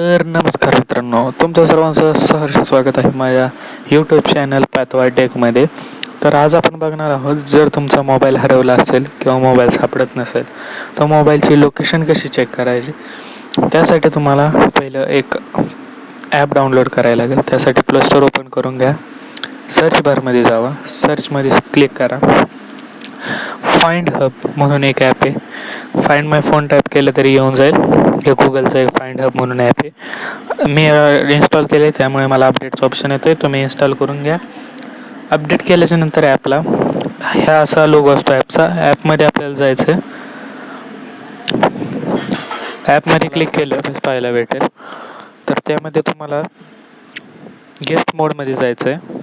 तर नमस्कार मित्रांनो, तुमचं सर्वांचं सहर्ष स्वागत आहे माझ्या यूट्यूब चॅनल पाथवाय टेकमध्ये. तर आज आपण बघणार आहोत, जर तुमचा मोबाईल हरवला असेल किंवा मोबाईल सापडत नसेल तर मोबाईलची लोकेशन कशी चेक करायची. त्यासाठी तुम्हाला पहिलं एक ॲप डाउनलोड करायला लागेल. त्यासाठी प्ले स्टोअर ओपन करून घ्या. सर्च बारमध्ये जावा, सर्चमध्ये क्लिक करा. फाइंड हब म्हणून एक ॲप आहे. फाइंड माय फोन टाईप केलं तरी येऊन जाईल. हे गुगलचं एक फाइंड हब म्हणून ॲप आहे. मी इन्स्टॉल केले, त्यामुळे मला अपडेटचं ऑप्शन येतो आहे. तुम्ही इन्स्टॉल करून घ्या. अपडेट केल्याच्या नंतर ॲपला ह्या असा लोगो असतो ॲपचा. ॲपमध्ये आपल्याला जायचं आहे. ॲपमध्ये क्लिक केलं पाहायला भेटेल. तर त्यामध्ये तुम्हाला गेस्ट मोडमध्ये जायचं आहे.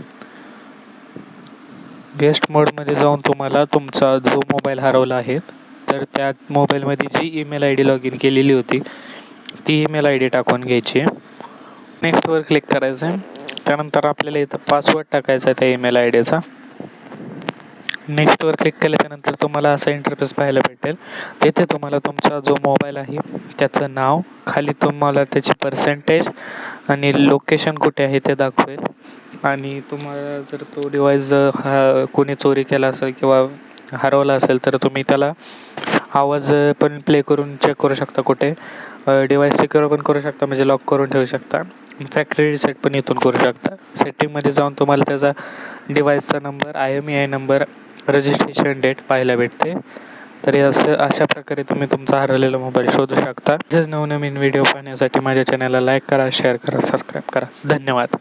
गेस्ट मोडमध्ये जाऊन तुम्हाला तुमचा जो मोबाईल हरवला आहे तर त्या मोबाईलमध्ये जी email I D log in केलेली होती ती ईमेल आय डी टाकून घ्यायची. नेक्स्टवर क्लिक करायचं आहे. त्यानंतर आपल्याला इथं पासवर्ड टाकायचा आहे त्या ईमेल आय डीचा. नेक्स्टवर क्लिक केल्याच्यानंतर तुम्हाला असा इंटरफेस पाहायला भेटेल. तेथे तुम्हाला तुमचा जो मोबाईल आहे त्याचं नाव, खाली तुम्हाला त्याची पर्सेंटेज आणि लोकेशन कुठे आहे ते दाखवेल. आणि तुम्हाला जर तो डिव्हाइस कोणी चोरी केला असेल किंवा हरवला असेल तर तुम्ही त्याला आवाज पण प्ले करून चेक करू शकता कुठे. डिव्हाइस सिक्युअर पण करू शकता, म्हणजे लॉक करून ठेवू शकता. फॅक्टरी रिसेट पण इथून करू शकता. सेटिंगमध्ये जाऊन तुम्हाला त्याचा डिव्हाइसचा number, IMEI number, registration date पाहायला भेटते. तर अशा प्रकारे तुम्ही तुमचा हरवलेला मोबाईल शोधू शकता. तसेच नवनवीन व्हिडिओ पाहण्यासाठी माझ्या चॅनलला लाईक करा, शेअर करा, सबस्क्राईब करा. धन्यवाद.